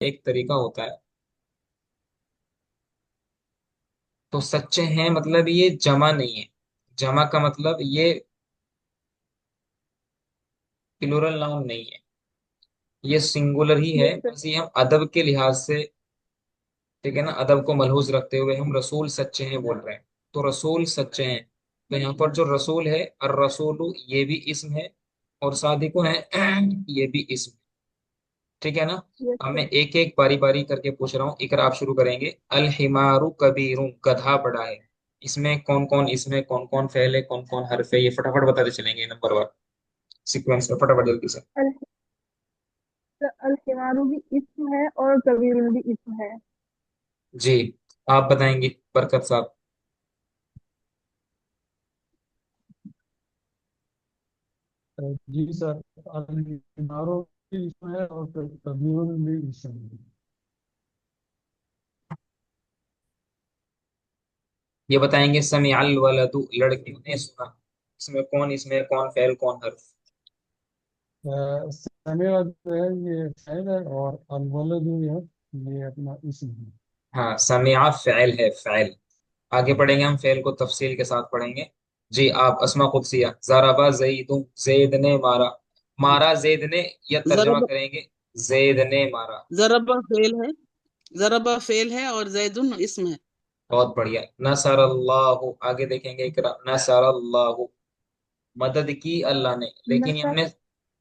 एक तरीका होता है। तो सच्चे हैं मतलब ये जमा नहीं है। जमा का मतलब ये प्लूरल नाउन नहीं है, ये सिंगुलर ही है। Yes sir. बस ये हम अदब के लिहाज से, ठीक है ना, अदब को मलहूज रखते हुए हम रसूल सच्चे हैं बोल रहे हैं। तो रसूल सच्चे हैं। तो यहाँ पर जो रसूल है, और रसूल ये भी इसम है, और सादिको है ये भी इसम। ठीक है ना। यस अब मैं सर। एक एक बारी बारी करके पूछ रहा हूँ। इकरा आप शुरू करेंगे। अल हिमारू कबीरू, गधा बड़ा है। इसमें कौन कौन, इसमें कौन कौन फेल है, कौन कौन हर्फ है, ये फटाफट बताते चलेंगे नंबर वार सीक्वेंस में, फटाफट जल्दी से। अल अल हिमारू भी इस्म है और कबीर भी इस्म है। जी, आप बताएंगे बरकत साहब। जी सर, अल भी इसमें है और कबीर भी इसमें है। ये बताएंगे समिअल वलदु, लड़कियों ने सुना। इसमें कौन, इसमें कौन फेल कौन हर्फ। समेरा जो है ये फैल है और अलवल जो है ये अपना इसम है। हाँ, समिआ फ़ैल है, फ़ैल। आगे पढ़ेंगे हम, फेल को तफसील के साथ पढ़ेंगे। जी, आप अस्मा कुदसिया, ज़राबा ज़ैदुन, ज़ैद ने मारा। मारा ज़ैद ने, या तर्जमा जरब करेंगे ज़ैद ने मारा। जरबा फेल है। जरबा फेल है और जैदुन इसम है। बहुत बढ़िया। नसरल्लाहु, आगे देखेंगे, इकरा नसरल्लाहु, मदद की अल्लाह ने। लेकिन ये नसर। हमने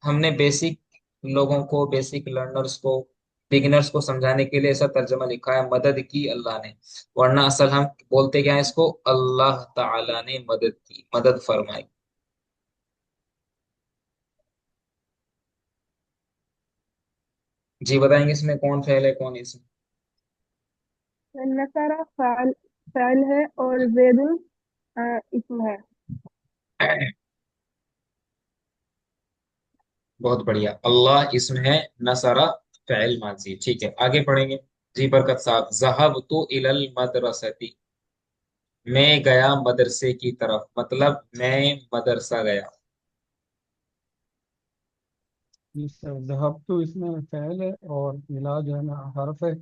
हमने बेसिक लोगों को, बेसिक लर्नर्स को, बिगिनर्स को समझाने के लिए ऐसा तर्जमा लिखा है, मदद की अल्लाह ने। वरना असल हम बोलते क्या है इसको, अल्लाह ताला ने मदद की, मदद फरमाई। जी बताएंगे इसमें कौन फेल है कौन इसमें। नसरा फाल फाल है और जैदुल इस्म है। बहुत बढ़िया, अल्लाह इसमें है, नसरा फ़ैल माजी। ठीक है, आगे पढ़ेंगे। जी बरकत साहब, ज़हब तो इलल मदरसती, मैं गया मदरसे की तरफ, मतलब मैं मदरसा गया। इस जहब तो इसमें फैल है और इला जो है ना हर्फ है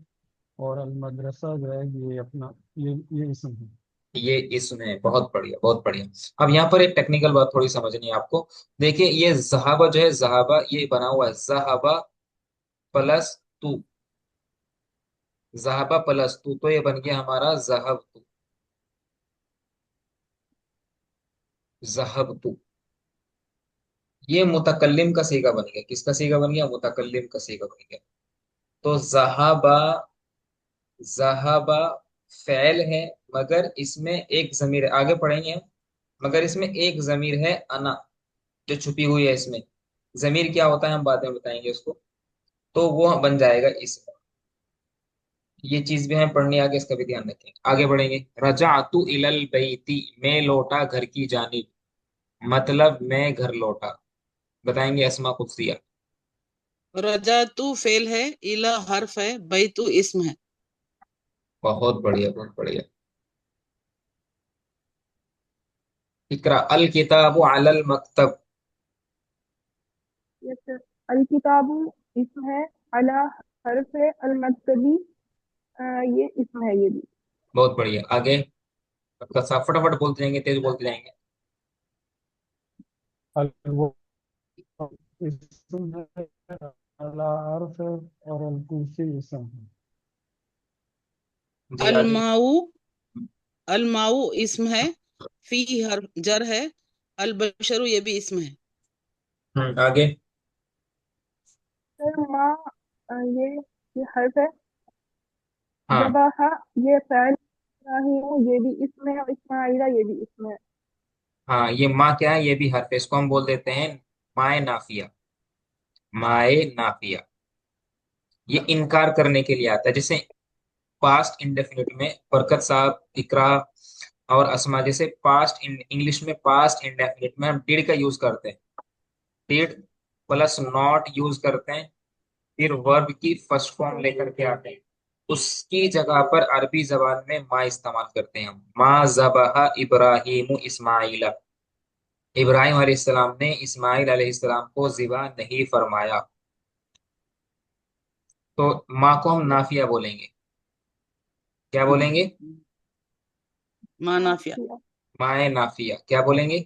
और अल मदरसा जो है ये अपना ये इसम है। ये इसमें, बहुत बढ़िया बहुत बढ़िया। अब यहाँ पर एक टेक्निकल बात थोड़ी समझनी है आपको। देखिए, ये जहाबा जो है, जहाबा ये बना हुआ है जहाबा प्लस तू, जहाबा प्लस तू, तो ये बन गया हमारा जहब तू, जहब तू। ये मुतकल्लिम का सीगा बन गया, किसका सीगा बन गया, मुतकल्लिम का सीगा बन गया। तो जहाबा, जहाबा फैल है, मगर इसमें एक जमीर है, आगे पढ़ेंगे हम। मगर इसमें एक जमीर है अना, जो छुपी हुई है इसमें। जमीर क्या होता है हम बाद में बताएंगे उसको। तो वो बन जाएगा इसमें। ये चीज भी हमें पढ़नी है आगे, इसका भी ध्यान रखें। आगे बढ़ेंगे। रजातु इलल बैती, मैं लौटा घर की जानिब, मतलब मैं घर लौटा। बताएंगे अस्मा कुदसिया। रजा तू फेल है। इला हर्फ है। बैतु इसम है। बहुत बढ़िया बहुत बढ़िया। इकरा अल किताबु अलल मकतब। Yes sir. अल किताबु इस्म है। अला हर्फ है। अल मक्तबी ये इस्म है ये भी। बहुत बढ़िया, आगे। आपका साफ फटाफट बोलते जाएंगे, तेज बोलते जाएंगे। अल वो इसम है, अला हर्फ है और अल कुर्सी इसम है। जी आगे। अलमाऊ अलमाऊ इसम है। फी हर्फ जर है। अल बशरु ये भी इसम है। आगे। सर माँ ये हर्फ है। हाँ जबाहा ये फैल। इब्राहीम ये भी इसम है और इस्माइला ये भी इसम है। हाँ, ये माँ क्या है, ये भी हर्फ है, इसको हम बोल देते हैं माए नाफिया, माए नाफिया। ये इनकार करने के लिए आता है। जैसे पास्ट इंडेफिनिट में बरकत साहब, इकरा और असमा, जैसे पास्ट इंग्लिश में पास्ट इंडेफिनिट में हम डिड का यूज करते हैं। डिड प्लस नॉट यूज करते हैं, फिर वर्ब की फर्स्ट फॉर्म लेकर के आते हैं। उसकी जगह पर अरबी जबान में माँ इस्तेमाल करते हैं हम। माँ जबह इब्राहिम इस्माइला, इब्राहिम अलैहिस्सलाम ने इस्माइल अलैहिस्सलाम को ज़िबा नहीं फरमाया। तो माँ को हम नाफिया बोलेंगे। क्या बोलेंगे? माँ नाफिया। नाफिया। माए नाफिया क्या बोलेंगे?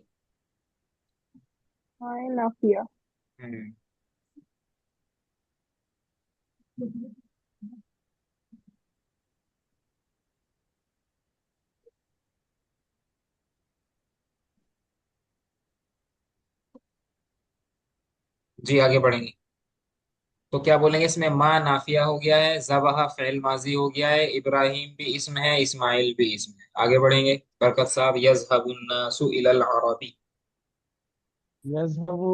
माए नाफिया। हम्म। जी आगे बढ़ेंगे। तो क्या बोलेंगे इसमें? माँ नाफिया हो गया है, ज़बह फ़ेल माजी हो गया है, इब्राहिम भी इसम है, इस्माइल भी इसम है। आगे बढ़ेंगे। बरकत साहब, यज़हबुन्नासु इलल अरबी। यज़हबु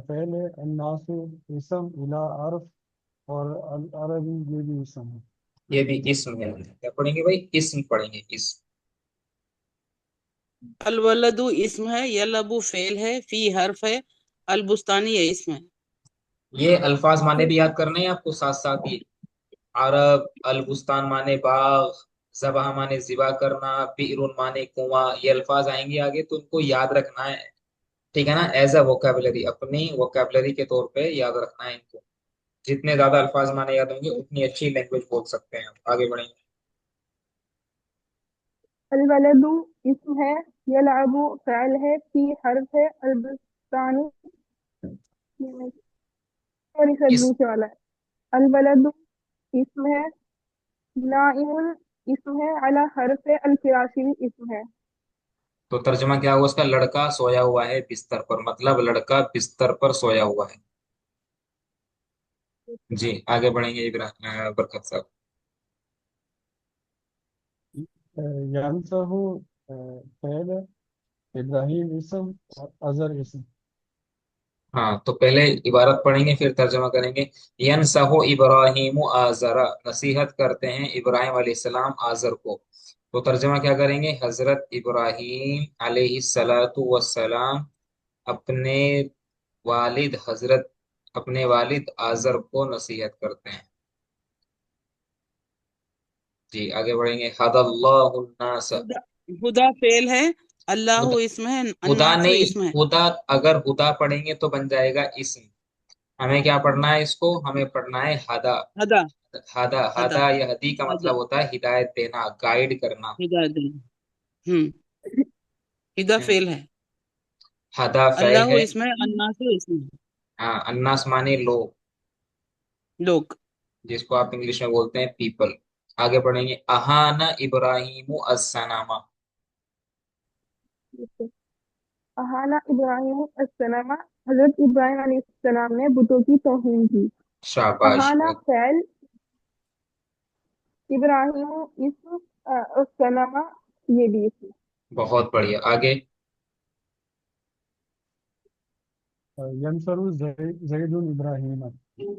फ़ेल है, अन्नासु इसम, इला अर्फ, और अल अरबी ये भी इसम है। ये भी इसम है। क्या पढ़ेंगे भाई? इसम पढ़ेंगे, इसम। अल वलदु इसम है, यलबु फेल है, फी हर्फ है, अल बुस्तानी ये इसम है। ये अल्फाज माने भी याद करने हैं आपको साथ साथ ही। अरब, अलबुस्तान माने बाग, ज़बह माने ज़िबा करना, बिरुन माने कुआं। ये अल्फाज आएंगे आगे तो उनको याद रखना है। ठीक है ना? एज अ वोकेबलरी, अपनी वोकेबलरी के तौर पे याद रखना है इनको। जितने ज्यादा अल्फाज माने याद होंगे उतनी अच्छी लैंग्वेज बोल सकते हैं हम। आगे बढ़ेंगे। अल वलदु इसम है, यलअबु फ़ैल है, फी हर्फ है, अल बुस्तानी और इसे इस दूसरे वाला है। अल वलदु इसम है, नाइमुन इसम है, अला हर्फ है, अल फिराशी भी इसम है। तो तर्जमा क्या हुआ उसका? लड़का सोया हुआ है बिस्तर पर, मतलब लड़का बिस्तर पर सोया हुआ है। जी आगे बढ़ेंगे इब्राहिम, बरकत साहब। यंसहु फ़ेल है, इब्राहिम इसम, और अजहर इसम। हाँ, तो पहले इबारत पढ़ेंगे फिर तर्जमा करेंगे। यनसहु इब्राहिम आजरा, नसीहत करते हैं इब्राहिम अलैहिस्सलाम आजर को। तो तर्जमा क्या करेंगे? हजरत इब्राहिम अलैहिस्सलातु वस्सलाम अपने वालिद हजरत अपने वालिद आजर को नसीहत करते हैं। जी आगे बढ़ेंगे। हदल्लाहु नास। हुदा, हुदा फेल है, हुदा, अल्लाह इसम है, हुदा अन्नासु नहीं, इसम है। हुदा। अगर हुदा पढ़ेंगे तो बन जाएगा इसम। हमें क्या पढ़ना है इसको? हमें पढ़ना है हदा। हदा। हदा, हदा। हदा या हदी का हदा। मतलब होता है हिदायत देना, गाइड करना। हिदायत देना। हम्म। हिदा हम्म। फेल है, हदा फैल अल्लाह है। इसम है, अन्नासु इसम है। हाँ, अन्नास माने लोग, लोग। जिसको आप इंग्लिश में बोलते हैं पीपल। आगे बढ़ेंगे। अहाना इब्राहिम अस्सनामा। अहाना इब्राहिम अस्सलामा, हजरत इब्राहिम अलैहिस्सलाम ने बुतों की तौहीन की। शाबाश, अहाना बहुत फैल, इब्राहिम इसम, अस्सलामा ये भी इसम। बहुत बढ़िया। आगे। यंसरु जैदुन इब्राहिम,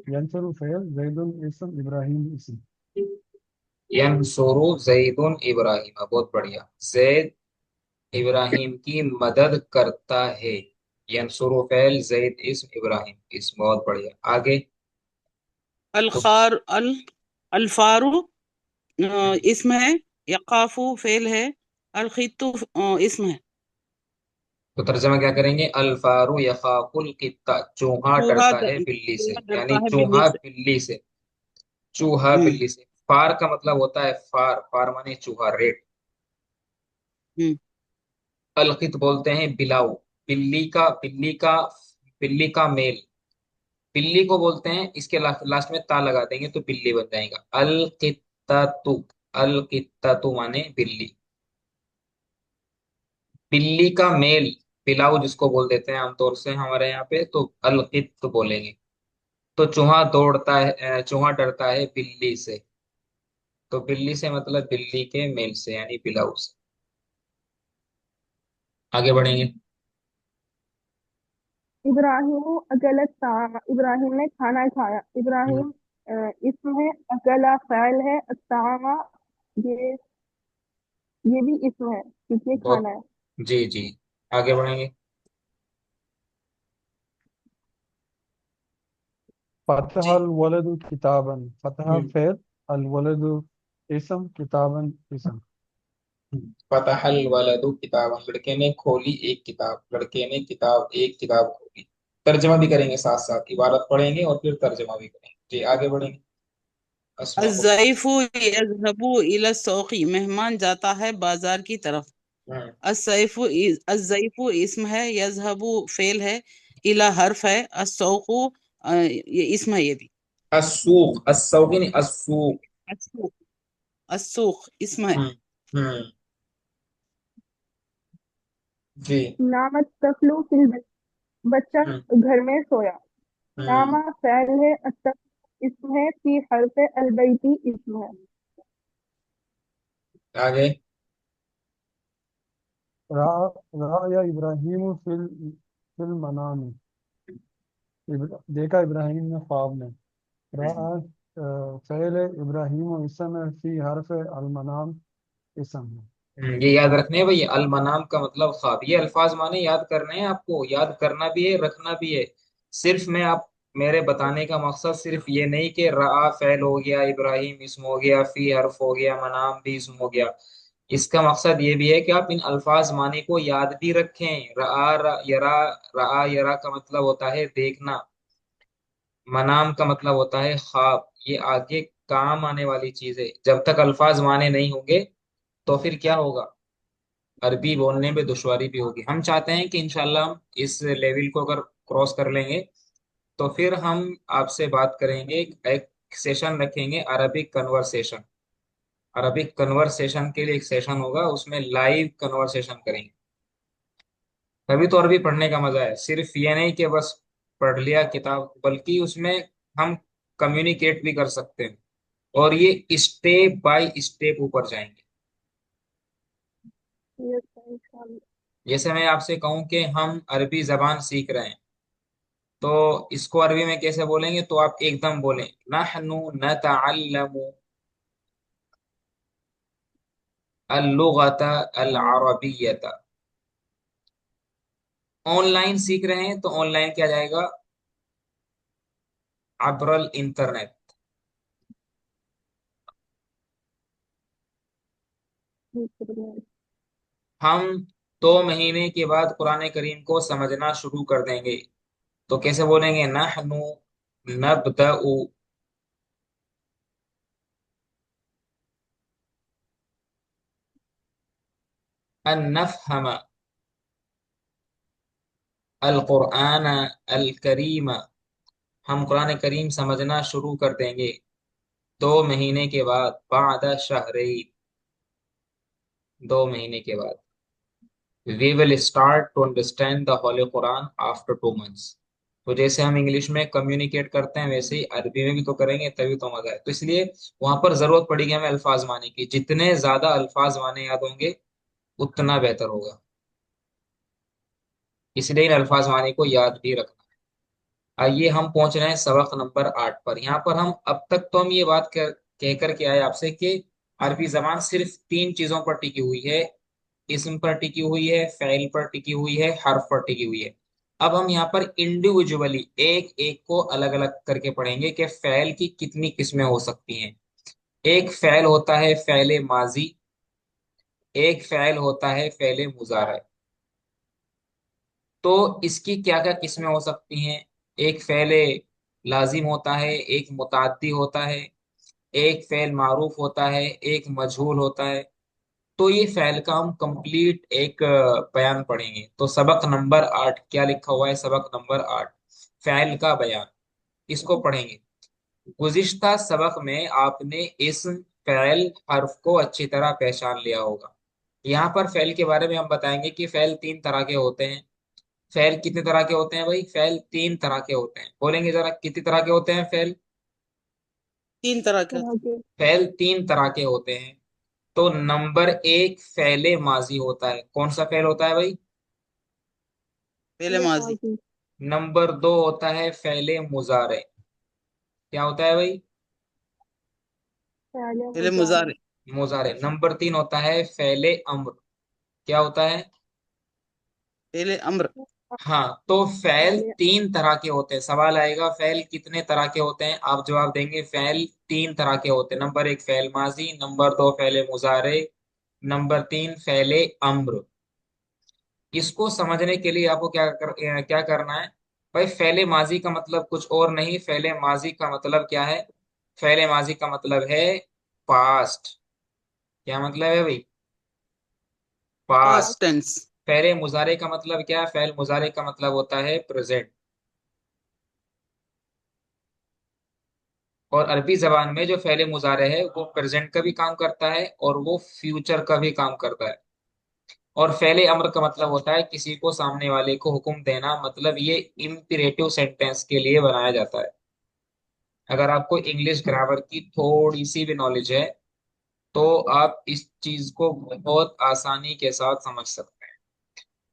यंसरु फ़ेल, जैदुन इसम, इब्राहिम इसम। यनसुरु जैदुन इब्राहिम, बहुत बढ़िया। जैद इब्राहिम की मदद करता है। यनसुरु फैल, जैद इस्म, इब्राहिम इस्म, बहुत बढ़िया। आगे। अल तो, खार अल अल्फारू इसम है, यकाफू फेल है, अल खित्तु इसम है। तो तर्जमा क्या करेंगे? अल्फारू यखाफुल कित्ता, चूहा डरता है बिल्ली से, चूहा यानी डरता है बिल्ली चूहा से। बिल्ली से। चूहा हम्म। बिल्ली से। फार का मतलब होता है फार, फार माने चूहा, रेड। हम्म। अलकित बोलते हैं बिलाऊ। बिल्ली का मेल, बिल्ली को बोलते हैं। इसके लास्ट में ता लगा देंगे तो बिल्ली बन जाएगा। अलकित्तातु, अलकित्तातु माने बिल्ली। बिल्ली का मेल, पिलाऊ जिसको बोल देते हैं आमतौर से हमारे यहाँ पे, तो अलकित बोलेंगे। तो चूहा दौड़ता है, चूहा डरता है बिल्ली से। तो बिल्ली से मतलब बिल्ली के मेल से, यानी पिलाऊ से। आगे बढ़ेंगे। इब्राहिम अकलत ताम, इब्राहिम ने खाना खाया। हम्म। इब्राहिम इसम है, अकला फ़ैल है, तामा ये ये भी इसम है क्योंकि ये बहुत। खाना है। जी जी। आगे बढ़ेंगे। फ़तह जी। अल वलदु किताबन, फ़तह हम्म। फ़ेल, अल वलदु इसम, किताबन इसम। फतहल वलदु किताबन, लड़के ने खोली एक किताब, लड़के ने एक किताब खोली। तर्जमा भी करेंगे साथ साथ, इबारत पढ़ेंगे और फिर तर्जमा भी करेंगे। जी आगे बढ़ेंगे। अस्सौक़। अज़्ज़ैफ़ु यज़हबु इला सौक़ी, मेहमान जाता है बाजार की तरफ। हम्म। अज़्ज़ैफ़ु इस्म है, यज़हबु फेल है, इला हर्फ है, अस्सौक़ु ये इस्म है ये भी। अस्सूक़, अस्सौक़ नहीं, अस्सूक़। अस्सूक़, अस्सूक़ इस्म है। हम्म। हम्म। जी। नामत तफलू फिल बैत, बच्चा हम्म। घर में सोया। हम्म। नामा फैल है, अतफ इसम है, फी हर्फ अलबैती इसम है। आगे। रा राया इब्राहिम फिल फिल मनामी, देखा इब्राहिम ने ख्वाब में। रा फ़ेल इब्राहिम इसम है, फी हर्फ अलमनाम इसम है। ये याद रखने हैं भाई, अलमनाम का मतलब ख्वाब। ये अल्फाज माने याद करने हैं आपको, याद करना भी है, रखना भी है। सिर्फ मैं आप मेरे बताने का मकसद सिर्फ ये नहीं कि रआ फैल हो गया, इब्राहिम इसम हो गया, फी हर्फ हो गया, मनाम भी इसम हो गया। इसका मकसद ये भी है कि आप इन अल्फाज माने को याद भी रखें। यरा, रआ यरा का मतलब होता है देखना। मनाम का मतलब होता है ख्वाब। ये आगे काम आने वाली चीज है। जब तक अल्फाज माने नहीं होंगे तो फिर क्या होगा, अरबी बोलने में दुश्वारी भी होगी। हम चाहते हैं कि इंशाल्लाह हम इस लेवल को अगर क्रॉस कर लेंगे तो फिर हम आपसे बात करेंगे, एक सेशन रखेंगे अरबिक कन्वर्सेशन। अरबिक कन्वर्सेशन के लिए एक सेशन होगा, उसमें लाइव कन्वर्सेशन करेंगे। तभी तो अरबी पढ़ने का मजा है। सिर्फ ये नहीं कि बस पढ़ लिया किताब, बल्कि उसमें हम कम्युनिकेट भी कर सकते हैं। और ये स्टेप बाय स्टेप ऊपर जाएंगे। ये तो इंशाल्लाह। जैसे मैं आपसे कहूं कि हम अरबी जबान सीख रहे हैं, तो इसको अरबी में कैसे बोलेंगे, तो आप एकदम बोलें, नहनु नतअल्लमु अल-लुगता अल-अरबिय्यता। ऑनलाइन सीख रहे हैं तो ऑनलाइन क्या जाएगा, अब्रल इंटरनेट। हम 2 महीने के बाद कुरान करीम को समझना शुरू कर देंगे, तो कैसे बोलेंगे, नहनु नब्दउ अन नफहम अल कुरान अल करीम। हम कुरान करीम समझना शुरू कर देंगे 2 महीने के बाद, बाद शहरैन, 2 महीने के बाद। We will start to understand the holy Quran after 2 months. तो जैसे हम इंग्लिश में कम्युनिकेट करते हैं वैसे ही अरबी में भी तो करेंगे, तभी तो मजा है। तो इसलिए वहां पर जरूरत पड़ेगी हमें अल्फाज माने की। जितने ज्यादा अल्फाज माने याद होंगे उतना बेहतर होगा। इसलिए इन अल्फाज माने को याद भी रखना। आइए हम पहुंच रहे हैं सबक नंबर 8 पर। यहाँ पर हम अब तक तो हम ये बात कह कर के आए आपसे कि अरबी जबान सिर्फ 3 चीजों पर टिकी हुई है, इस्म पर टिकी हुई है, फ़ैल पर टिकी हुई है, हर्फ पर टिकी हुई है। अब हम यहाँ पर इंडिविजुअली एक एक को अलग अलग करके पढ़ेंगे कि फ़ैल की कितनी किस्में हो सकती हैं। एक फ़ैल होता है फ़ैल माजी, एक फ़ैल होता है फ़ैल मुजारे। तो इसकी क्या क्या किस्में हो सकती हैं, एक फ़ैल लाजिम होता है, एक मुताद्दी होता है, एक फ़ैल मारूफ होता है, एक मजहूल होता है। तो ये फ़ैल का हम कंप्लीट एक बयान पढ़ेंगे। तो सबक नंबर 8 क्या लिखा हुआ है, सबक नंबर 8 फ़ैल का बयान, इसको पढ़ेंगे। गुज़िश्ता सबक में आपने इस फ़ैल हर्फ को अच्छी तरह पहचान लिया होगा। यहाँ पर फ़ैल के बारे में हम बताएंगे कि फ़ैल 3 तरह के होते हैं। फ़ैल कितने तरह के होते हैं भाई, फ़ैल 3 तरह के होते हैं। बोलेंगे जरा कितनी तरह के होते हैं फ़ैल। 3 तरह के तरह के। फ़ैल 3 तरह के होते हैं। तो नंबर 1 फ़ैल माजी होता है। कौन सा फ़ैल होता है भाई, पहले ये माजी, माजी। नंबर 2 होता है फ़ैल मुजारे। क्या होता है भाई, पहले पहले मुजारे। मुजारे, मुजारे। नंबर 3 होता है फ़ैल अम्र। क्या होता है, पहले अम्र। हाँ। तो फैल पहले 3 तरह के होते हैं। सवाल आएगा फैल कितने तरह के होते हैं, आप जवाब देंगे फैल 3 तरह के होते हैं। नंबर 1 फैल माजी, नंबर 2 फैल मुजारे, नंबर 3 फैल अम्र। इसको समझने के लिए आपको क्या करना है भाई, फैले माजी का मतलब कुछ और नहीं, फैले माजी का मतलब क्या है, फेले माजी का मतलब है पास्ट। क्या मतलब है भाई? Past past. टेंस। फेले मुजारे का मतलब क्या है? फेल मुजारे का मतलब होता है प्रेजेंट। और अरबी जबान में जो फेले मुजारे है वो प्रेजेंट का भी काम करता है और वो फ्यूचर का भी काम करता है। और फेले अम्र का मतलब होता है किसी को, सामने वाले को हुक्म देना, मतलब ये इम्पीरेटिव सेंटेंस के लिए बनाया जाता है। अगर आपको इंग्लिश ग्रामर की थोड़ी सी भी नॉलेज है तो आप इस चीज को बहुत आसानी के साथ समझ सकते हैं।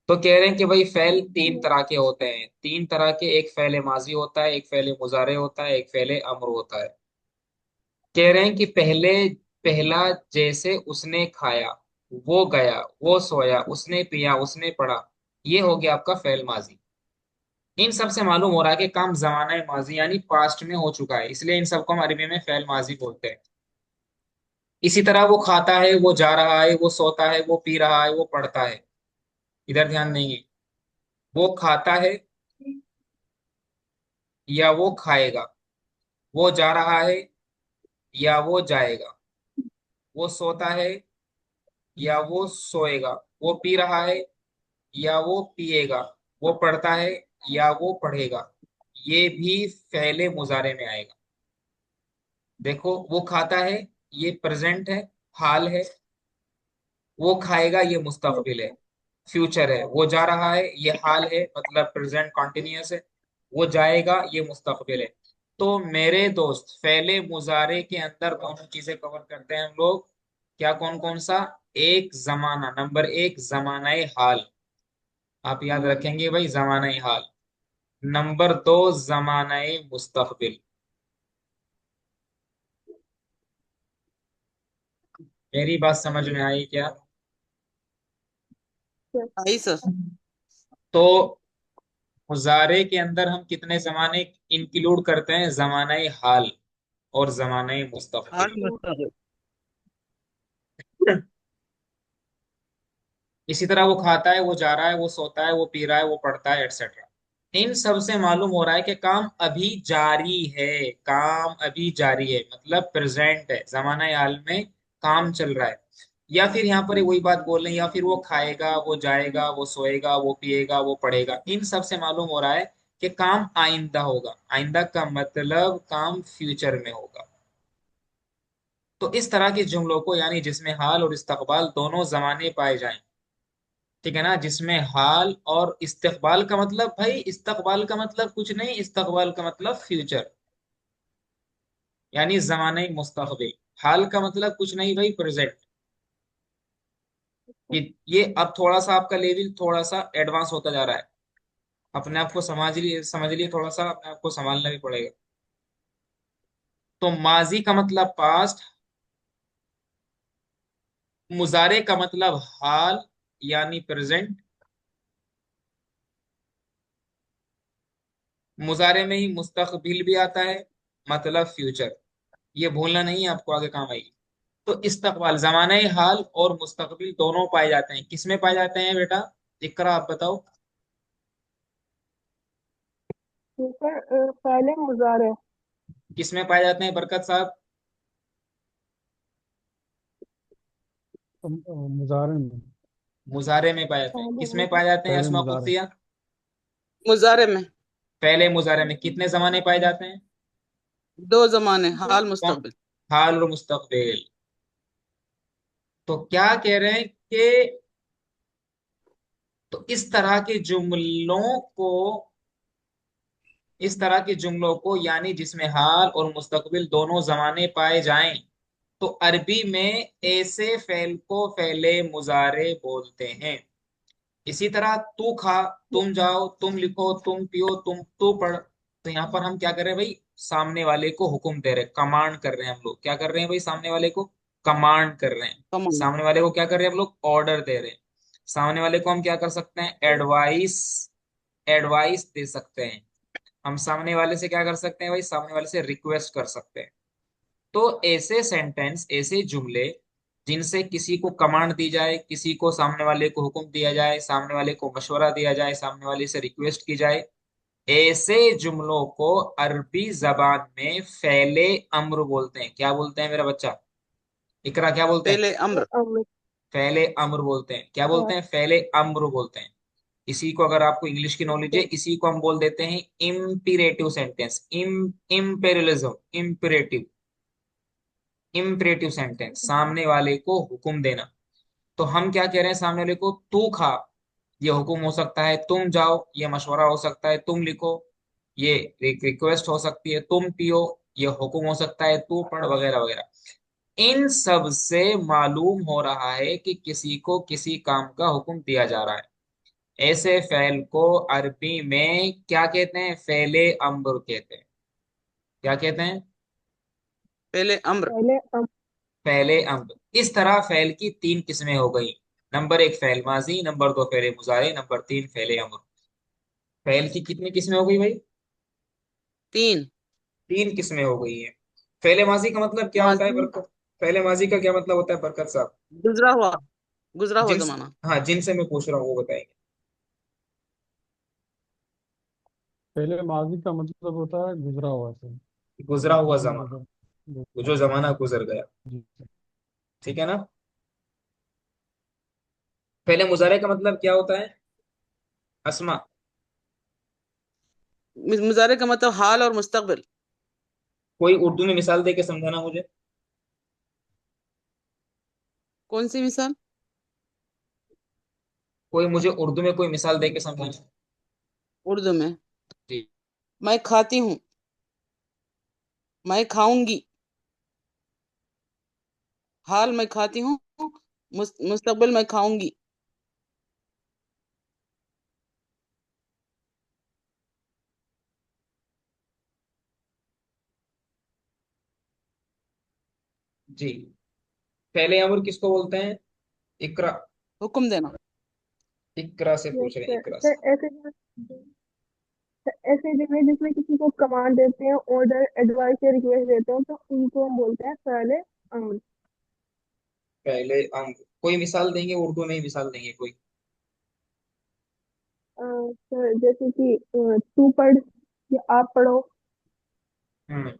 तो कह रहे हैं कि भाई फेल तीन तरह के होते हैं, तीन तरह के। एक फेले माजी होता है, एक फेले मुजारे होता है, एक फेले अम्र होता है। कह रहे हैं कि पहला, जैसे उसने खाया, वो गया, वो सोया, उसने पिया, उसने पढ़ा, ये हो गया आपका फेल माजी। इन सब से मालूम हो रहा है कि काम जमाना माजी यानी पास्ट में हो चुका है, इसलिए इन सबको हम अरबी में फेल माजी बोलते हैं। इसी तरह वो खाता है, वो जा रहा है, वो सोता है, वो पी रहा है, वो पढ़ता है। इधर ध्यान देंगे। वो खाता है या वो खाएगा, वो जा रहा है या वो जाएगा, वो सोता है या वो सोएगा, वो पी रहा है या वो पिएगा, वो पढ़ता है या वो पढ़ेगा, ये भी फेले मुजारे में आएगा। देखो, वो खाता है, ये प्रेजेंट है, हाल है। वो खाएगा, ये मुस्तकबिल है, फ्यूचर है। वो जा रहा है, ये हाल है, मतलब प्रेजेंट कॉन्टिन्यूअस है। वो जाएगा, ये मुस्तकबिल है। तो मेरे दोस्त, फेले मुजारे के अंदर दोनों चीजें कवर करते हैं हम लोग। क्या? कौन कौन सा? एक जमाना, नंबर एक जमाना हाल, आप याद रखेंगे भाई, जमाना हाल। नंबर दो, जमाना मुस्तकबिल। मेरी बात समझ में आई क्या? आई सर। तो मुजारे के अंदर हम कितने जमाने इंक्लूड करते हैं? जमाना हाल और जमाना हाल मुस्तकबिल। मुस्तकबिल। इसी तरह वो खाता है, वो जा रहा है, वो सोता है, वो पी रहा है, वो पढ़ता है, एटसेट्रा। इन सब से मालूम हो रहा है कि काम अभी जारी है। काम अभी जारी है मतलब प्रेजेंट है, जमाना हाल में काम चल रहा है। या फिर यहाँ पर वही बात बोल रहे हैं, या फिर वो खाएगा, वो जाएगा, वो सोएगा, वो पिएगा, वो पढ़ेगा। इन सब से मालूम हो रहा है कि काम आइंदा होगा। आइंदा का मतलब काम फ्यूचर में होगा। तो इस तरह के जुमलों को, यानी जिसमें हाल और इस्तकबाल दोनों जमाने पाए जाएं, ठीक है ना, जिसमें हाल और इस्तकबाल का मतलब, भाई इस्तकबाल का मतलब कुछ नहीं, इस्तकबाल का मतलब फ्यूचर, यानी जमाने मुस्तकबिल। हाल का मतलब कुछ नहीं भाई, प्रेजेंट। ये अब थोड़ा सा आपका लेवल थोड़ा सा एडवांस होता जा रहा है। अपने आप को समझ लिए, थोड़ा सा अपने आप को संभालना भी पड़ेगा। तो माजी का मतलब पास्ट, मुजारे का मतलब हाल यानी प्रेजेंट, मुजारे में ही मुस्तकबिल भी आता है, मतलब फ्यूचर। ये भूलना नहीं है, आपको आगे काम आएगी। तो इस्तकबाल, जमाने हाल और मुस्तकबिल दोनों पाए जाते हैं। किसमें पाए जाते हैं बेटा? इकरा, आप बताओ। ऊपर पहले मुजारे। किसमें पाए जाते हैं बरकत साहब? मुजारे में। मुजारे में पाए जाते हैं। पहले किसमें पाए जाते हैं पहले अस्मा मुजारे। कुफ्तिया? मुजारे में। पहले मुजारे में। कितने जमाने पाए जाते हैं? दो जमाने, हाल कौन? मुस्तकबिल। हाल और मुस्तकबिल। तो क्या कह रहे हैं कि, तो इस तरह के जुमलों को यानी जिसमें हाल और मुस्तकबिल दोनों जमाने पाए जाएं, तो अरबी में ऐसे फेल को फेले मुजारे बोलते हैं। इसी तरह तू खा, तुम जाओ, तुम लिखो, तुम पियो, तू पढ़, तो यहाँ पर हम क्या कर रहे हैं भाई? सामने वाले को हुक्म दे रहे हैं, कमांड कर रहे हैं हम लोग। क्या कर रहे हैं भाई? सामने वाले को कमांड कर रहे हैं। कमान। सामने वाले को क्या कर रहे हैं हम लोग? ऑर्डर दे रहे हैं। सामने वाले को हम क्या कर सकते हैं? एडवाइस, एडवाइस दे सकते हैं। हम सामने वाले से क्या कर सकते हैं भाई? सामने वाले से रिक्वेस्ट कर सकते हैं। तो ऐसे सेंटेंस, ऐसे जुमले जिनसे किसी को कमांड दी जाए, किसी को, सामने वाले को हुक्म दिया जाए, सामने वाले को मशवरा दिया जाए, सामने वाले से रिक्वेस्ट की जाए, ऐसे जुमलों को अरबी जबान में फेले अम्र बोलते हैं। क्या बोलते हैं मेरा बच्चा? इकरा, क्या बोलते हैं? फेले अम्र। अमृत। फेले अम्र बोलते हैं। क्या बोलते हाँ, हैं? फेले अम्र बोलते हैं। इसी को, अगर आपको इंग्लिश की नॉलेज है, अच्छा। इसी को हम बोल देते हैं इम्पीरेटिव सेंटेंस। इम्पेरियलिज्म, इम्पीरेटिव, इम्पीरेटिव सेंटेंस, सामने वाले को हुक्म देना। तो हम क्या कह रहे हैं सामने वाले को? तू खा, ये हुक्म हो सकता है। तुम जाओ, ये मशवरा हो सकता है। तुम लिखो, ये एक रिक्वेस्ट हो सकती है। तुम पियो, ये हुक्म हो सकता है। तू पढ़, वगैरह वगैरह। इन सब से मालूम हो रहा है कि किसी को किसी काम का हुक्म दिया जा रहा है। ऐसे फेल को अरबी में क्या कहते हैं? फेले अम्र कहते हैं। क्या कहते हैं? फेले अम्र। पहले अम फेले अम्र। इस तरह फेल की तीन किस्में हो गई। नंबर एक फेल माजी, नंबर दो फेले मुजारे, नंबर तीन फेले अम्र। फेल की कितनी किस्में हो गई भाई? तीन। तीन किस्में हो गई हैं। फेले माजी का मतलब क्या होता है माजी, बरकत? फेले माजी का क्या मतलब होता है बरकत साहब? गुजरा हुआ, गुजरा हुआ जिनसे, जमाना। हाँ, जिनसे मैं पूछ रहा हूँ वो बताएंगे। पहले माजी का मतलब होता है गुजरा हुआ से, गुजरा हुआ जो भी जमाना, गुजर वो गुजरा जो हुआ। जमाना गुजर गया। जी। ठीक है ना? फेले मुजारे का मतलब क्या होता है अस्मा? मुजारे का मतलब हाल और मुस्तकबिल। कोई उर्दू में मिसाल दे के समझाना मुझे। कौन सी मिसाल? कोई मुझे उर्दू में कोई मिसाल दे के समझाना। उर्दू में? जी। मैं खाती हूँ, मैं खाऊंगी। हाल मैं खाती हूँ, मुस्तकबिल मैं खाऊंगी। जी। फेले अमर किसको बोलते हैं? इकरा। हुक्म देना। इकरा से यस पूछ रहे हैं, सर इकरा से। सर, ऐसे जगह जिसमें किसी को कमांड देते हैं, ऑर्डर, एडवाइस या रिक्वेस्ट देते हैं, तो उनको हम बोलते हैं पहले अमर। पहले अंग। कोई मिसाल देंगे उर्दू में ही, मिसाल देंगे कोई? सर जैसे कि तू पढ़ या आप पढ़ो। हम्म।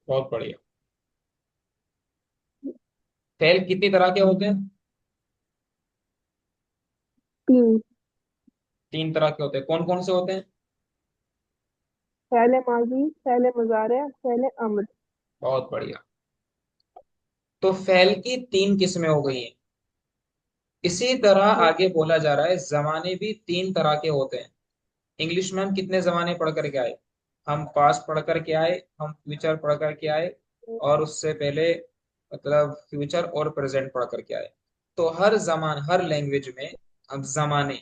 बहुत बढ़िया। फेल कितनी तरह के होते हैं? तीन। तीन तरह के होते हैं। कौन कौन से होते हैं? पहले माजी, पहले मुजारे, पहले अमर। बहुत बढ़िया। तो फेल की तीन किस्में हो गई हैं। इसी तरह यस। आगे बोला जा रहा है जमाने भी तीन तरह के होते हैं। इंग्लिश में हम कितने जमाने पढ़ करके आए? हम पास्ट पढ़ करके आए, हम फ्यूचर पढ़ करके आए, और उससे पहले मतलब फ्यूचर और प्रेजेंट पढ़ करके आए। तो हर जमान, हर लैंग्वेज में अब जमाने,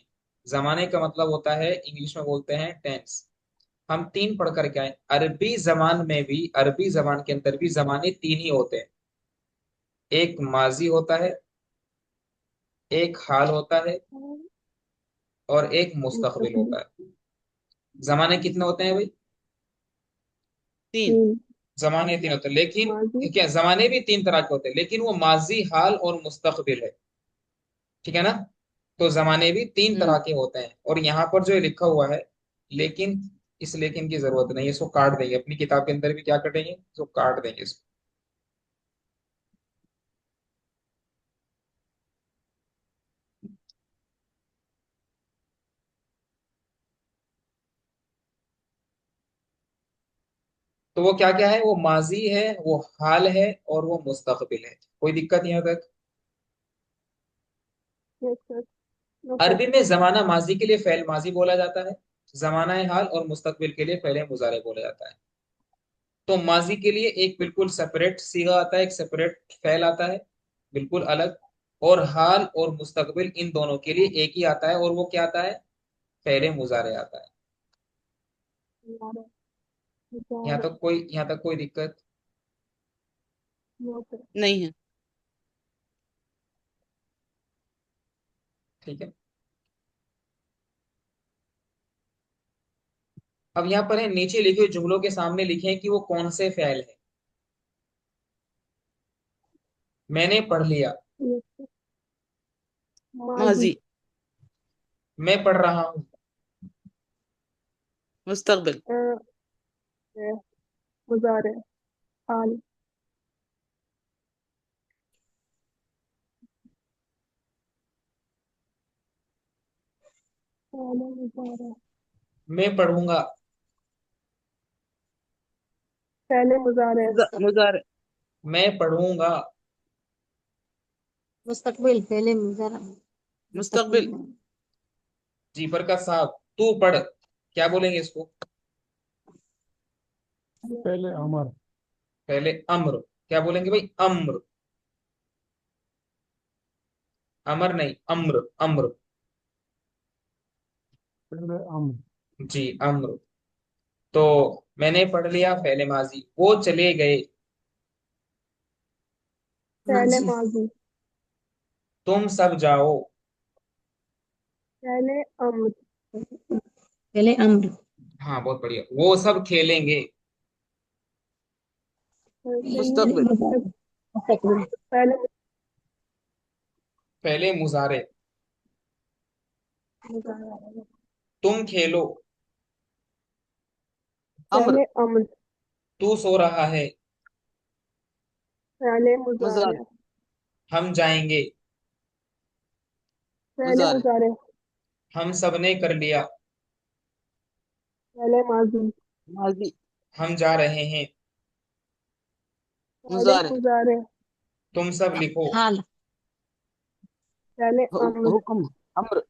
जमाने का मतलब होता है, इंग्लिश में बोलते हैं टेंस। हम तीन पढ़ करके आए। अरबी जबान में भी, अरबी जबान के अंदर भी जमाने तीन ही होते हैं। एक माजी होता है, एक हाल होता है, और एक मुस्तकबिल मुस्तकबिल। होता है। जमाने कितने होते हैं भाई? तीन। तीन। जमाने तीन होते हैं, लेकिन माजी। क्या जमाने भी तीन तरह के होते हैं, लेकिन वो माजी, हाल और मुस्तकबिल है। ठीक है ना? तो जमाने भी तीन तरह हम्म। के होते हैं, और यहाँ पर जो ये लिखा हुआ है, लेकिन, इस लेकिन की जरूरत नहीं है, इसको काट देंगे। अपनी किताब के अंदर भी क्या कटेंगे, इसको काट देंगे इसको। तो वो क्या क्या है? वो माजी है, वो हाल है, और वो मुस्तकबिल है। कोई दिक्कत यहाँ तक? Yes sir. नो अरबी में प्रॉब्लम। जमाना माजी के लिए फेल माजी बोला जाता है। जमाना हाल और मुस्तकबिल के लिए फेल मुजारे बोला जाता है। तो माजी के लिए एक बिल्कुल सेपरेट सीगा आता है, एक सेपरेट फेल आता है, बिल्कुल अलग। और हाल और मुस्तकबिल इन दोनों के लिए एक ही आता है, और वो क्या आता है? फेल मुजारे आता है। यहाँ तक कोई दिक्कत? No sir. नहीं है। ठीक है। अब यहाँ पर है, नीचे लिखे हुए जुमलों के सामने लिखे हैं कि वो कौन से फेल है। मैंने पढ़ लिया। Yes sir. माजी। माजी। मैं पढ़ रहा हूँ। मुस्तकबिल। मुजारे हाल। पहले मुजारे। मैं पढ़ूंगा। पहले मुजारे। मुजारे। मैं पढ़ूंगा। मुस्तकबिल पहले मुजारा मुस्तकबिल। मुस्तकबिल जी बरकत साहब, तू पढ़, क्या बोलेंगे इसको? पहले अमर। पहले अम्र, क्या बोलेंगे भाई? अम्र। अमर नहीं, अम्र अम्र। पहले अमर। जी अम्र। तो मैंने पढ़ लिया फेले माजी, वो चले गए। पहले माजी माजी। तुम सब जाओ। पहले अम्र। पहले अम्र हाँ बहुत बढ़िया। वो सब खेलेंगे। पहले मुस्तकबिल। मुस्तकबिल पहले पहले मुजारे। मुजारे। तुम खेलो। अम्र। पहले अम्र। तू सो रहा है। पहले मुजारे। मुजारे। हम जाएंगे। पहले मुजारे। मुजारे। हम सब ने कर लिया। पहले माजी। माजी। हम जा रहे हैं। पहले मुजारे। मुजारे। तुम सब लिखो। हाल पहले अम्र। हुक्म। अम्र।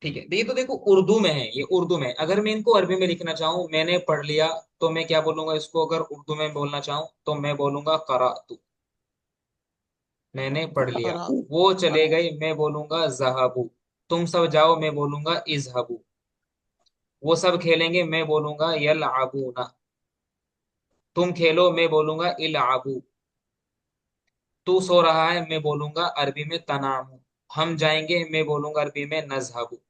ठीक है, ये तो देखो उर्दू में है, ये उर्दू में। अगर मैं इनको अरबी में लिखना चाहूँ, मैंने पढ़ लिया, तो मैं क्या बोलूंगा इसको? अगर उर्दू में बोलना चाहूँ तो मैं बोलूंगा करातु, मैंने पढ़ लिया। करा। वो चले करा। गए, मैं बोलूंगा जहाबू। तुम सब जाओ, मैं बोलूंगा इजहबू। वो सब खेलेंगे, मैं बोलूंगा यलअबूना। तुम खेलो, मैं बोलूंगा इलअबू। तू सो रहा है, मैं बोलूंगा अरबी में तनामू। हम जाएंगे, मैं बोलूंगा अरबी में नजहबू।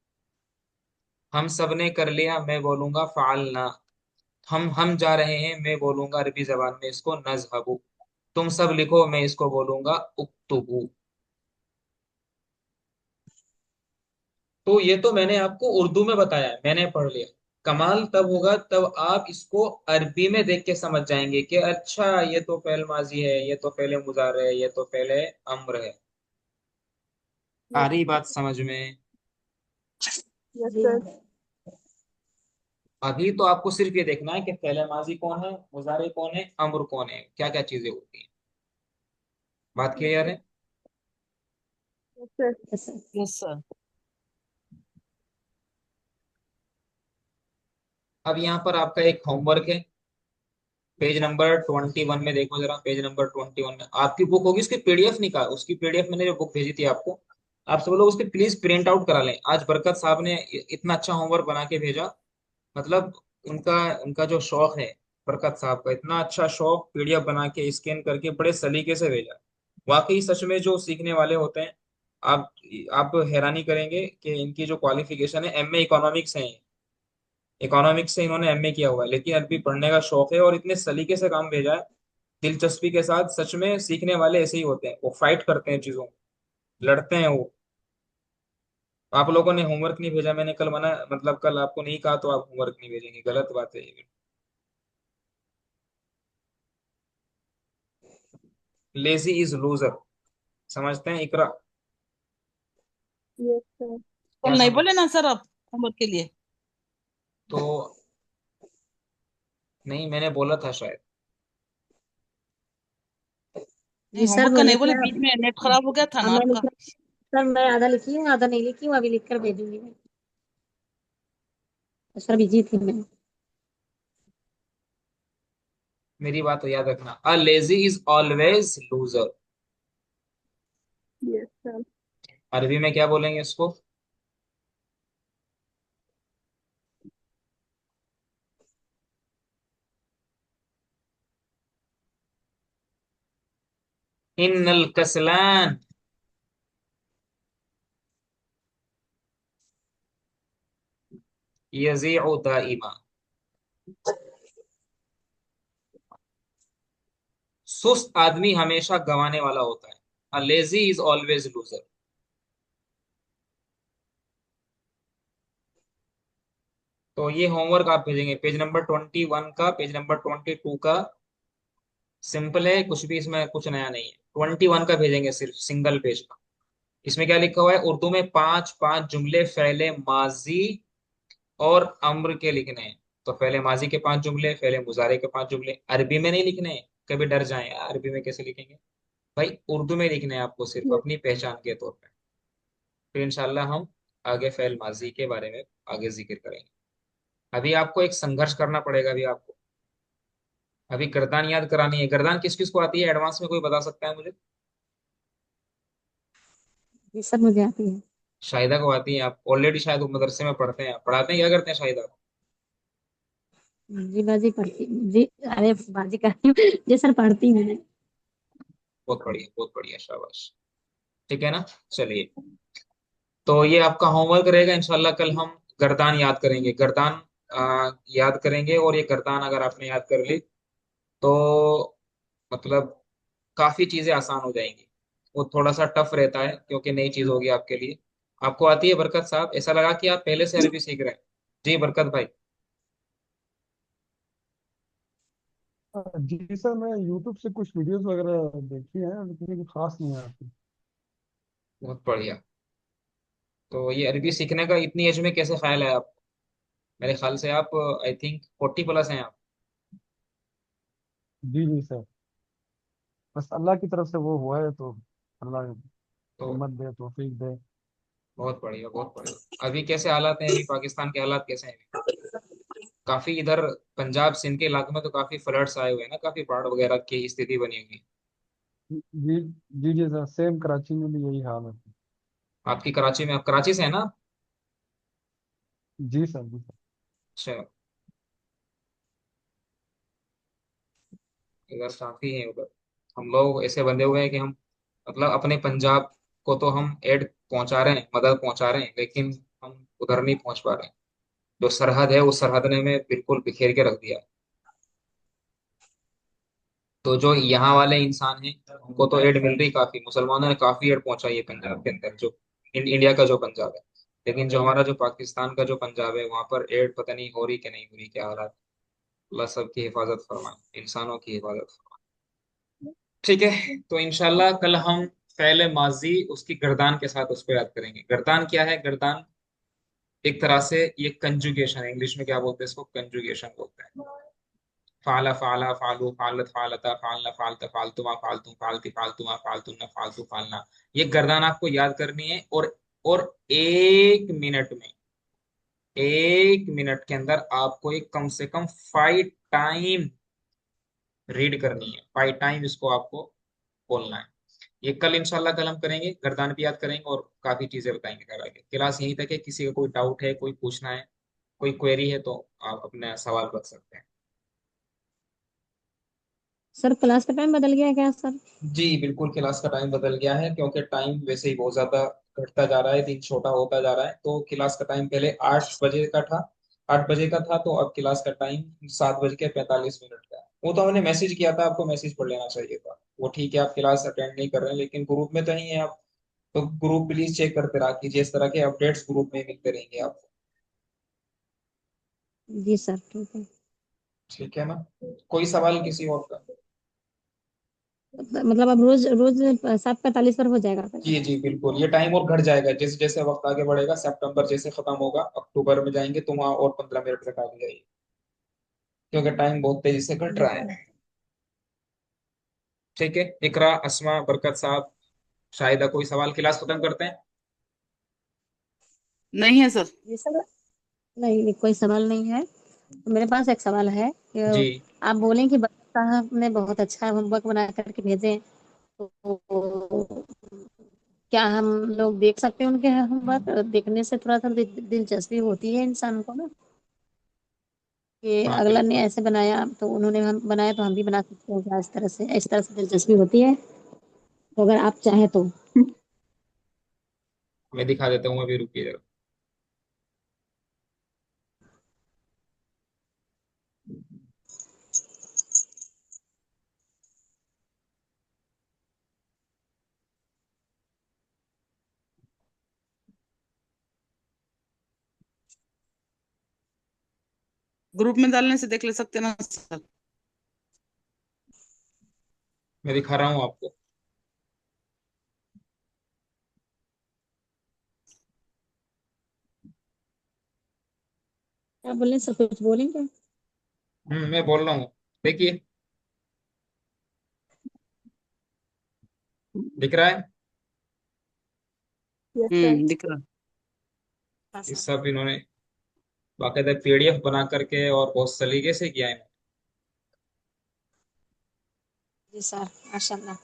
हम सब ने कर लिया, मैं बोलूंगा फ़अलना। हम जा रहे हैं, मैं बोलूंगा अरबी जबान में इसको नजहबू। तुम सब लिखो, मैं इसको बोलूंगा उक्तुबू। तो ये तो मैंने आपको उर्दू में बताया है, मैंने पढ़ लिया। कमाल तब होगा तब आप इसको अरबी में देख के समझ जाएंगे कि अच्छा ये तो फेल माजी है, ये तो फेले मुजारे है, ये तो फेले अम्र है। आ यस रही बात समझ में? यस जी सर। हाँ। अभी तो आपको सिर्फ ये देखना है कि फेले माजी कौन है, मुजारे कौन है, अम्र कौन है, क्या क्या चीजें होती हैं। बात यस क्लियर सर। है? Yes sir. Yes sir. Yes sir. अब यहाँ पर आपका एक होमवर्क है। पेज नंबर 21 में देखो जरा, पेज नंबर 21 में आपकी बुक होगी, उसकी पीडीएफ निकाल, उसकी पीडीएफ मैंने जो बुक भेजी थी आपको, आप सब लोग उसके प्लीज प्रिंट आउट करा लें। आज बरकत साहब ने इतना अच्छा होमवर्क बना के भेजा। मतलब उनका उनका जो शौक है, बरकत साहब का इतना अच्छा शौक, पीडीएफ बना के स्कैन करके बड़े सलीके से भेजा। वाकई सच में जो सीखने वाले होते हैं, आप आप हैरानी करेंगे कि इनकी जो क्वालिफिकेशन है, एमए इकोनॉमिक्स है। इकोनॉमिक्स से इन्होंने एमए किया हुआ है, लेकिन अरबी पढ़ने का शौक है और इतने सलीके से काम भेजा है, दिलचस्पी के साथ। सच में सीखने वाले ऐसे ही होते हैं, वो फाइट करते हैं चीजों, लड़ते हैं वो। आप लोगों ने होमवर्क नहीं भेजा, मैंने कल मना, मतलब कल आपको नहीं कहा तो आप होमवर्क नहीं भेजेंगे, गलत बात है ये। लेजी इज लूजर, समझते हैं इकरा? Yes sir. क्या कल नहीं समझ? बोले ना सर आप होमवर्क के लिए? तो नहीं, मैंने बोला था शायद। नहीं, जी सर होमवर्क का बोले नहीं बोले, थे आप। बीच में नेट खराब हो गया था हाँ ना मैं आपका। लिख रहा सर, मैं आधा लिखी हूँ आधा नहीं लिखी हूँ, अभी लिख कर भेजूंगी मैं। तो सर बिजी थी मैं। मेरी बात तो याद रखना, a lazy is always loser. Yes sir. अरबी में क्या बोलेंगे इसको? इन्नल कसलान यजीउ दाइमा। सुस्त आदमी हमेशा गंवाने वाला होता है। A lazy is always loser. तो ये होमवर्क आप भेजेंगे पेज नंबर 21 का, पेज नंबर 22 का। सिंपल है, कुछ भी इसमें कुछ नया नहीं है। 21 का भेजेंगे, सिर्फ सिंगल पेज का। इसमें क्या लिखा हुआ है, उर्दू में पांच पांच जुमले फेले माजी और अम्र के लिखने हैं। तो फेले माजी के पांच जुमले, फेले मुजारे के पांच जुमले, अरबी में नहीं लिखने हैं। कभी डर जाए यार, अरबी में कैसे लिखेंगे भाई, उर्दू में लिखने हैं आपको, सिर्फ अपनी पहचान के तौर पे। फिर इंशाल्लाह हम आगे फेल माजी के बारे में आगे जिक्र करेंगे। अभी आपको एक संघर्ष करना पड़ेगा। अभी आपको अभी गर्दान याद करानी है। गर्दान किस किस को आती है एडवांस में, कोई बता सकता है मुझे? ये सब मुझे आती है। शाहिदा को आती है। आप ऑलरेडी शायद वो मदरसे में पढ़ते हैं, पढ़ाते हैं, क्या करते हैं शाहिदा? जी बाजी पढ़ती। जी। अरे बाजी करती हूँ। जी सर पढ़ती हूँ मैं। बहुत बढ़िया, बहुत बढ़िया, शाबाश। ठीक है ना? चलिए, तो ये आपका होमवर्क रहेगा। इंशाल्लाह कल हम गर्दान याद करेंगे। गर्दान याद करेंगे, और ये गर्दान अगर आपने याद कर ली तो मतलब काफी चीजें आसान हो जाएंगी। वो थोड़ा सा टफ रहता है क्योंकि नई चीज होगी आपके लिए। आपको आती है बरकत साहब? ऐसा लगा कि आप पहले से अरबी सीख रहे हैं। जी बरकत भाई। जी सर, मैं यूट्यूब से कुछ वीडियोस वगैरह देखी हैं, लेकिन ये खास नहीं आती। बहुत बढ़िया। तो ये अरबी सीखने का इतनी एज में कैसे ख्याल है आप? मेरे ख्याल से आप आई थिंक 40+ हैं आप। जी जी सर, बस अल्लाह की तरफ से वो हुआ है, तो अल्लाह तो हिम्मत दे, तौफीक दे। बहुत बढ़िया, बहुत बढ़िया। अभी कैसे हालात हैं? अभी पाकिस्तान के हालात कैसे हैं अभी? काफी इधर पंजाब सिंध के इलाके में तो काफी फ्लड्स आए हुए हैं ना, काफी बाढ़ वगैरह की स्थिति बनी हुई है। जी जी जी सर, सेम कराची में भी यही हाल है। आपकी कराची में, आप कराची से है ना? जी सर, जी सर। अच्छा। इधर काफी है उधर। हम लोग ऐसे बंधे हुए हैं कि हम मतलब अपने पंजाब को तो हम एड पहुंचा रहे हैं, मदद पहुंचा रहे हैं, लेकिन हम उधर नहीं पहुंच पा रहे हैं। जो सरहद है उस सरहद ने में बिल्कुल बिखेर के रख दिया है। तो जो यहाँ वाले इंसान हैं उनको तो एड मिल रही काफी, मुसलमानों ने काफी एड पहुंचाई है पंजाब के अंदर, जो इंडिया का जो पंजाब है। लेकिन जो हमारा जो पाकिस्तान का जो पंजाब है, वहां पर एड पता नहीं हो रही कि नहीं हो रही, क्या हालात। अल्लाह सबकी हिफाजत फरमाए, इंसानों की हिफाजत फरमाए। ठीक है, तो इंशाल्लाह कल हम फ़ेल माजी उसकी गर्दान के साथ उसको याद करेंगे। गर्दान क्या है? गर्दान एक तरह से ये कंजुगेशन है। इंग्लिश में क्या बोलते हैं इसको? कंजुगेशन बोलते हैं। फाला फाला फालू फालत फालता फालना फालता फालतुमा फालतू फालती फालतुमा फालतूना फालतू फालना। ये गर्दान आपको याद करनी है। और 1 मिनट में, 1 मिनट के अंदर आपको एक कम से कम 5 टाइम रीड करनी है। 5 टाइम इसको आपको बोलना है। ये कल इंशाल्लाह कल हम करेंगे, गर्दान भी याद करेंगे और काफी चीजें बताएंगे कल आगे। क्लास यहीं तक है। किसी का कोई डाउट है, कोई पूछना है, कोई क्वेरी है तो आप अपना सवाल रख सकते हैं। सर क्लास का टाइम बदल गया है क्या सर? जी बिल्कुल, क्लास का टाइम बदल गया है क्योंकि टाइम वैसे ही बहुत ज्यादा घटता जा रहा है, दिन छोटा होता जा रहा है। तो क्लास का टाइम पहले 8 बजे का था, 8 बजे का था, तो अब क्लास का टाइम 7 बज के 45 मिनट का है। वो तो हमने मैसेज किया था आपको, मैसेज पढ़ लेना चाहिए था। वो ठीक है, आप क्लास अटेंड नहीं कर रहे हैं लेकिन ग्रुप में तो ही है आप। तो ग्रुप प्लीज चेक करते रहा कीजिए, इस तरह के अपडेट्स ग्रुप में मिलते रहेंगे आपको। जी सर ठीक है। ठीक है ना? कोई सवाल किसी और का? मतलब अब रोज रोज 7:45 पर हो जाएगा सर? जी जी बिल्कुल, ये टाइम और घट जाएगा जैसे जैसे वक्त आगे बढ़ेगा। सितंबर जैसे खत्म होगा, अक्टूबर में जाएंगे तो वहां और 15 मिनट तक आ जाएगी, क्योंकि टाइम बहुत तेजी से घट जी रहा सर। है। ठीक है, इकरा, अस्मा, बरकत साहब, शाहिदा, कोई सवाल? क्लास खत्म करते हैं। नहीं है सर। जी सर। नहीं नहीं, कोई सवाल नहीं है। मेरे पास एक सवाल है कि जी आप बोलें कि बच्चा साहब ने बहुत अच्छा होमवर्क बना करके भेजे, तो क्या हम लोग देख सकते हैं उनके होमवर्क? देखने से थोड़ा सा दिलचस्पी होती है इंसान को ना, कि हाँ अगला ने बिल्कुल। ऐसे बनाया तो उन्होंने हम बनाया तो हम भी बना सकते हैं क्या? इस तरह से दिलचस्पी होती है, तो अगर आप चाहें तो। मैं दिखा देता हूँ, अभी रुकिए जरा। ग्रुप में डालने से देख ले सकते ना सर? मैं दिखा रहा हूँ आपको। क्या बोले सर, कुछ बोलेंगे? मैं बोल रहा हूँ, देखिए दिख रहा है। Yes sir. दिख रहा। हाँ ये सर। सब इन्होंने बाकायदा पीडीएफ बना करके और बहुत सलीके से किया है। जी सर, माशाल्लाह।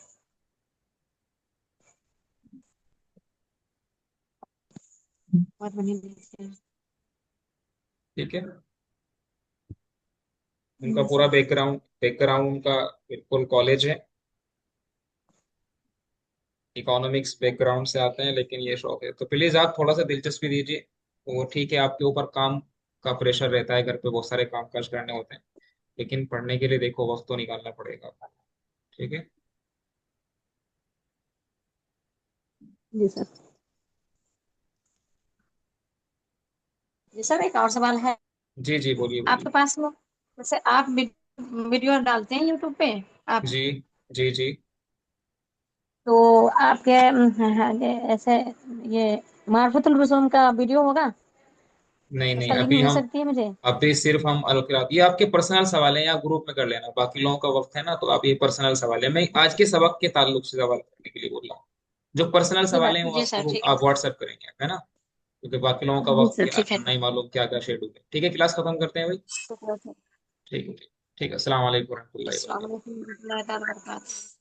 बहुत बढ़िया लिखे हैं। ठीक है, उनका जी पूरा सर। बैकग्राउंड बैकग्राउंड उनका बिल्कुल कॉलेज है, इकोनॉमिक्स बैकग्राउंड से आते हैं, लेकिन ये शौक है तो प्लीज आप थोड़ा सा दिलचस्पी दीजिए। वो ठीक है, आपके ऊपर काम का प्रेशर रहता है, घर पे बहुत सारे काम काज करने होते हैं, लेकिन पढ़ने के लिए देखो वक्त तो निकालना पड़ेगा। ठीक है। जी सर। जी सर, एक और सवाल है जी जी, बोलिए आपके बोलिए। पास में। जैसे आप वीडियो डालते हैं यूट्यूब पे आप, जी जी जी। तो आपके ऐसे ये मार्फतुल रसूम का वीडियो होगा? नहीं नहीं, उसका लिंक अभी मिल हम सकती है मुझे? अभी सिर्फ हम अल किरात, ये आपके पर्सनल सवाल है या ग्रुप में कर लेना, बाकी लोगों का वक्त है ना, तो आप ये पर्सनल सवाल है, मैं आज के सबक के ताल्लुक से सवाल करने के लिए बोल रहा हूँ। जो पर्सनल सवाल है वो जी आप सर, ठीक आप व्हाट्सएप करेंगे, है ना, क्योंकि बाकी लोगों का है। जी वक्त सर, क्या ठीक है। नहीं मालूम क्या क्या शेड्यूल है। ठीक है, क्लास खत्म करते हैं भाई। ठीक है ठीक। ठीक है, अस्सलाम वालेकुम रहमतुल्लाहि व अस्सलाम बरकातहू। वालेकुम, warahmatullahi wabarakatuh।